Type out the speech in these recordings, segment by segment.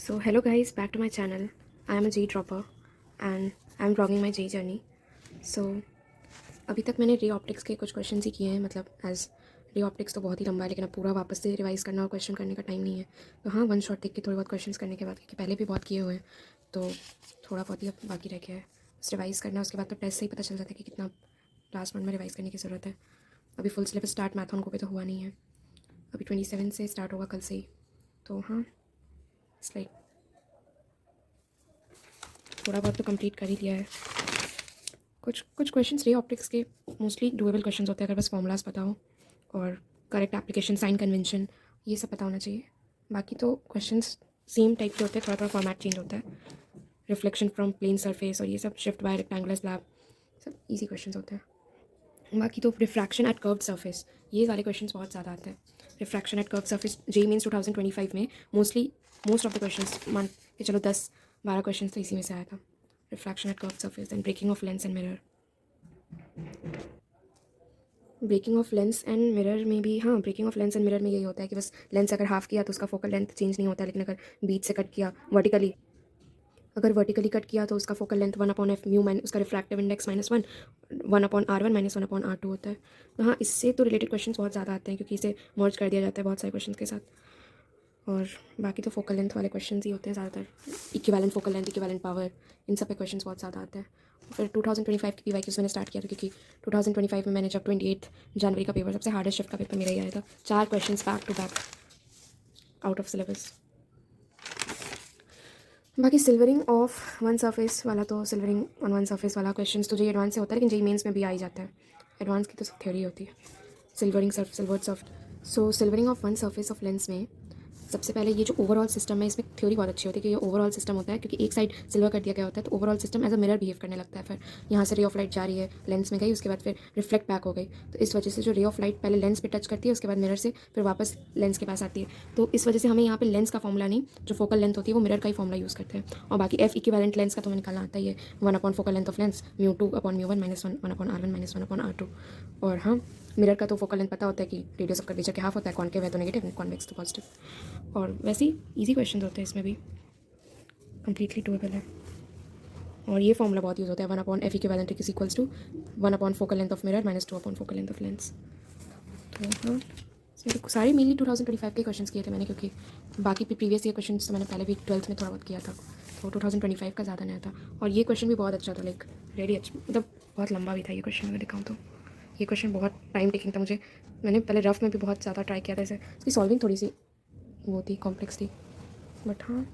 So hello guys, back to my channel. I am a JEE dropper and I am vlogging my JEE journey. So अभी तक मैंने ray optics के कुछ question ही किए हैं, मतलब एज रे ऑप्टिक्स तो बहुत ही लंबा है, लेकिन अब पूरा वापस से रिवाइज़ करना और क्वेश्चन करने का टाइम नहीं है। तो हाँ, वन शॉट देख के थोड़े बहुत क्वेश्चन करने के बाद, क्योंकि पहले भी बहुत किए हुए हैं तो थोड़ा बहुत ही अब बाकी रह गया है बस रिवाइज़ करना। उसके बाद तो टेस्ट से ही पता चल जाता है कि कितना लास्ट मंथ में रिवाइज़ करने की ज़रूरत है। अभी फुल सिलेबस स्टार्ट मैथन को भी तो हुआ नहीं है, अभी 27 से स्टार्ट होगा कल से ही। तो हाँ, इट्स लाइक थोड़ा बहुत तो कंप्लीट कर ही लिया है। कुछ क्वेश्चंस रे ऑप्टिक्स के मोस्टली डुएबल क्वेश्चंस होते हैं, अगर बस फॉर्मूलाज पता हो और करेक्ट एप्लीकेशन, साइन कन्वेंशन, ये सब पता होना चाहिए। बाकी तो क्वेश्चंस सेम टाइप के होते हैं, थोड़ा थोड़ा फॉर्मेट चेंज होता है। रिफ्लेक्शन फ्रॉम प्लेन सरफेस और ये सब, शिफ्ट बाय रेक्टेंगुलर स्लैब, सब इजी क्वेश्चंस होते हैं। बाकी तो रिफ्रैक्शन एट कर्व्ड सरफेस, ये वाले क्वेश्चंस बहुत ज़्यादा आते हैं। Refraction at curved surface JEE mains 2025 में मोस्ट ऑफ द क्वेश्चंस, मान के चलो 10-12 क्वेश्चंस तो इसी में से आया था। Refraction at curved surface and breaking of lens and mirror. Breaking of lens and mirror में भी, हाँ, breaking of lens and mirror में यही होता है कि बस लेंस अगर हाफ किया तो उसका फोकल लेंथ चेंज नहीं होता, लेकिन अगर बीच से कट किया वर्टिकली, अगर वर्टिकली कट किया तो उसका focal length 1/f mu mine, उसका रिफ्रैक्टिव इंडेक्स -1, 1/r1 -1/r2 होता है। तो हाँ, इससे तो रिलेटेड क्वेश्चन बहुत ज़्यादा आते हैं, क्योंकि इसे मर्ज कर दिया जाता है बहुत सारे क्वेश्चन के साथ। और बाकी तो फोकल लेंथ वाले क्वेश्चन ही होते हैं ज़्यादातर, equivalent focal length, equivalent power, इन सब पे क्वेश्चन बहुत ज़्यादा आते हैं। फिर 2025 की PYQs मैंने स्टार्ट किया था, क्योंकि 2025 में मैंने जब 28 जनवरी का पेपर, सबसे हार्डेस्ट शिफ्ट का पेपर मेरा ही आया था, 4 question back to back out of syllabus. बाकी सिल्वरिंग ऑफ वन सरफेस वाला, तो सिल्वरिंग ऑन वन सरफेस वाला क्वेश्चन तो जेईई एडवांस से होता है, लेकिन जेईई मेंस में भी आ ही जाता है। एडवांस की तो सब थ्योरी होती है। Silvered soft, so silvering of one surface of lens में सबसे पहले ये जो ओवरऑल सिस्टम है, इसमें थ्योरी बहुत अच्छी होती है कि ये ओवरऑल सिस्टम होता है, क्योंकि एक साइड सिल्वर कर दिया गया होता है, तो overall system as a mirror behave करने लगता है। फिर यहाँ से रे ऑफ लाइट जा रही है, लेंस में गई, उसके बाद फिर रिफ्लेक्ट बैक हो गई, तो इस वजह से जो रे ऑफ लाइट पहले लेंस पे टच करती है, उसके बाद मिरर से फिर वापस लेंस के पास आती है। तो इस वजह से हमें यहाँ पे लेंस का फॉर्मूला नहीं, जो फोकल लेंथ होती है वो मिरर का ही फॉर्मूला यूज़ करते हैं। और बाकी एफ इक्विवेलेंट लेंस का तो हमें निकालना आता ही है, 1/फोकल length of lens μ2/μ1 -1/r1 -1/r2। और हाँ, मिरर का तो फोकल लेंथ पता होता है कि रेडियस ऑफ कर्वेचर के हाफ होता है, कॉनकेव है तो नेगेटिव, कॉन्वेक्स तो पॉजिटिव। और वैसे ही ईजी क्वेश्चन होते हैं इसमें भी, कम्प्लीटली डुएबल है। और ये फॉर्मूला बहुत यूज़ होता है, 1/f equivalent is equals to one by focal length of mirror -minus two by focal length of lens. तो हाँ, सारे मेनली 2025 के क्वेश्चन किए थे मैंने, क्योंकि बाकी प्रीवियस ईयर क्वेश्चन तो मैंने पहले भी 12th में थोड़ा बहुत किया था, तो 2025 का ज़्यादा नया था। और ये क्वेश्चन भी बहुत अच्छा था, लाइक रेडी अच्छा, मतलब बहुत लंबा भी था ये क्वेश्चन, अगर दिखाऊँ तो ये क्वेश्चन बहुत टाइम टेकिंग था मुझे। मैंने पहले रफ में भी बहुत ज़्यादा ट्राई किया था इसे, इसकी सॉल्विंग थोड़ी सी वो थी, कॉम्प्लेक्स थी, बट हाँ,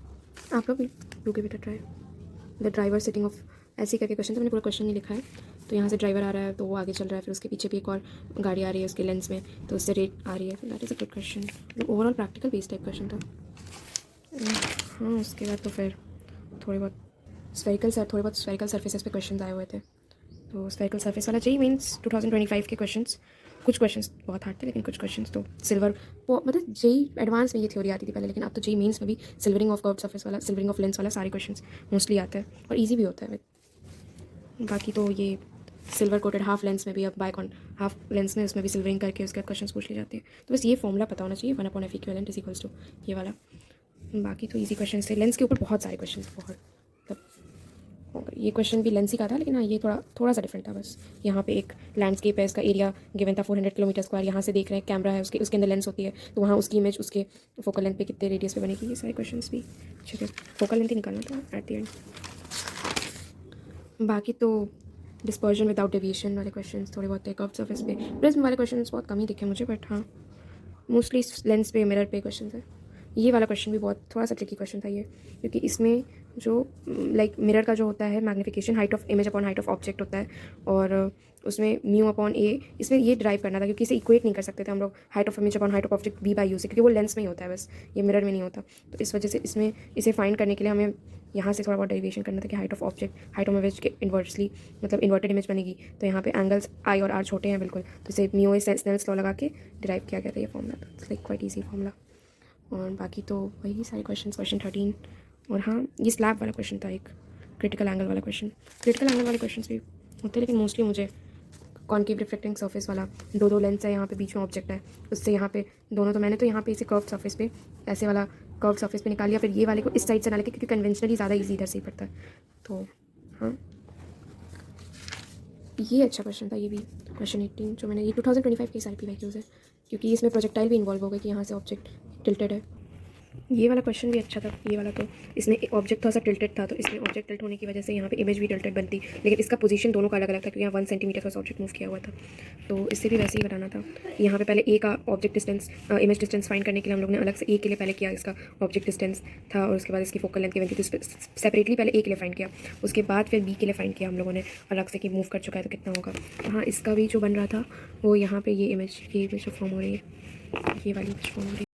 आप लोग भी do give it a try. The driver sitting of, ऐसे करके क्वेश्चन, तो मैंने पूरा क्वेश्चन नहीं लिखा है। तो यहाँ से ड्राइवर आ रहा है तो वो आगे चल रहा है, फिर उसके पीछे भी एक और गाड़ी आ रही है उसके लेंस में, तो उससे रेट आ रही है। That is a good question, overall practical based type question था। हाँ, उसके बाद तो फिर थोड़े बहुत स्फेरिकल सर्फेसेस पे क्वेश्चन आए हुए थे। तो स्फेरिकल सर्फेस वाला जेईई मेंस 2025 के क्वेश्चंस, कुछ क्वेश्चंस बहुत हार्ड थे, लेकिन कुछ क्वेश्चंस तो सिल्वर, वो मतलब जेईई एडवांस में ये थ्योरी आती थी पहले, लेकिन अब तो जेईई मेंस में भी सिल्वरिंग ऑफ कर्व्ड सरफेस वाला, सिल्वरिंग ऑफ लेंस वाला सारे क्वेश्चंस मोस्टली आते हैं और ईजी भी होता है। बाकी तो ये सिल्वर कोटेड हाफ लेंस में भी, अब बाइकॉन हाफ लेंस में उसमें भी सिल्वरिंग करके उसके बाद क्वेश्चन पूछ लिए जाते हैं। तो बस ये फॉर्मूला पता होना चाहिए, 1/f equivalent is equals to ये वाला। बाकी तो ईजी क्वेश्चन थे, लेंस के ऊपर बहुत सारे क्वेश्चन, बहुत मतलब ये क्वेश्चन भी लेंस ही का था, लेकिन हाँ, ये थोड़ा सा डिफरेंट था बस। यहाँ पे एक लैंडस्केप है, इसका एरिया गिवन था 400 किलोमीटर स्क्वायर, यहाँ से देख रहे हैं, कैमरा है उसके अंदर लेंस होती है, तो वहाँ उसकी इमेज उसके फोकल लेंथ पे कितने रेडियस पे बनेगी, ये सारे क्वेश्चन भी अच्छे थे। फोकल लेंथ ही निकालना था एट द एंड। बाकी तो डिस्पर्जन विदाउट डेविएशन वाले क्वेश्चंस थोड़े बहुत थे, कर्व्ड सरफेस पे, प्रिज्म वाले क्वेश्चंस बहुत कम ही दिखे मुझे, बट हाँ, मोस्टली लेंस पे, मिरर पे क्वेश्चन है। ये वाला क्वेश्चन भी बहुत थोड़ा सा ट्रिकी क्वेश्चन था ये, क्योंकि इसमें जो लाइक मिरर का जो होता है magnification, height of image upon height of object होता है, और उसमें μ/a, इसमें ये ड्राइव करना था, क्योंकि इसे इक्वेट नहीं कर सकते थे हम लोग height of image upon height of object b/u से, क्योंकि वो लेंस में ही होता है बस, ये मिरर में नहीं होता। तो इस वजह से इसमें इसे फाइंड करने के लिए हमें यहाँ से थोड़ा बहुत डेरिवेशन करना था कि height of object, height of image के इन्वर्सली, मतलब इन्वर्टेड इमेज बनेगी, तो यहाँ पे एंगल्स आई और आर छोटे हैं बिल्कुल, तो इसे μ स्नेल्स लॉ लगा के डिराइव किया गया था ये फॉर्मूला। तो लाइक क्वाइट ईजी फॉर्मूला। और बाकी तो वही सारे क्वेश्चन 13। और हाँ, ये स्लैब वाला क्वेश्चन था, एक क्रिटिकल एंगल वाला क्वेश्चन। क्रिटिकल एंगल वाले क्वेश्चन भी होते हैं, लेकिन मोस्टली मुझे कॉन्केव रिफ्लेक्टिंग सरफेस वाला, दो लेंस है, यहाँ पे बीच में ऑब्जेक्ट है, उससे यहाँ पे दोनों, तो मैंने तो यहाँ पे इसे कर्व सरफेस पे ऐसे वाला कर्व सरफेस पे निकाल लिया, फिर ये वाले को इस साइड से ना लेके, क्योंकि कन्वेंशनली ज़्यादा ईजी इधर से ही पड़ता है। तो हाँ, ये अच्छा क्वेश्चन था, ये भी क्वेश्चन 18 जो मैंने, ये 2025 के SRPYQs है, क्योंकि इसमें प्रोजेक्टाइल भी इन्वॉल्व हो गया कि यहाँ से ऑब्जेक्ट टिल्टेड है। ये वाला क्वेश्चन भी अच्छा था, ये वाला तो इसमें ऑब्जेक्ट थोड़ा सा टिल्टेड था, तो इसमें ऑब्जेक्ट टिल्ट होने की वजह से यहाँ पे इमेज भी टिल्टेड बनती, लेकिन इसका पोजीशन दोनों का अलग अलग था, क्योंकि यहाँ 1 सेंटीमीटर का ऑब्जेक्ट मूव किया हुआ था, तो इससे भी वैसे ही बनाना था। यहाँ पे पहले ए का object distance, image distance find करने के लिए हम लोग ने अलग से ए के लिए पहले किया, इसका ऑब्जेक्ट डिस्टेंस था, और उसके बाद इसकी फोकल लेंथ गिवन थी, तो सेपरेटली पहले ए के लिए फाइंड किया, उसके बाद फिर बी के लिए फाइंड किया हम लोगों ने अलग से कि मूव कर चुका है तो कितना होगा। हाँ, इसका भी जो बन रहा था वो यहाँ पे ये इमेज फॉर्म हो रही है, ये वाली इमेज फॉर्म हो रही है।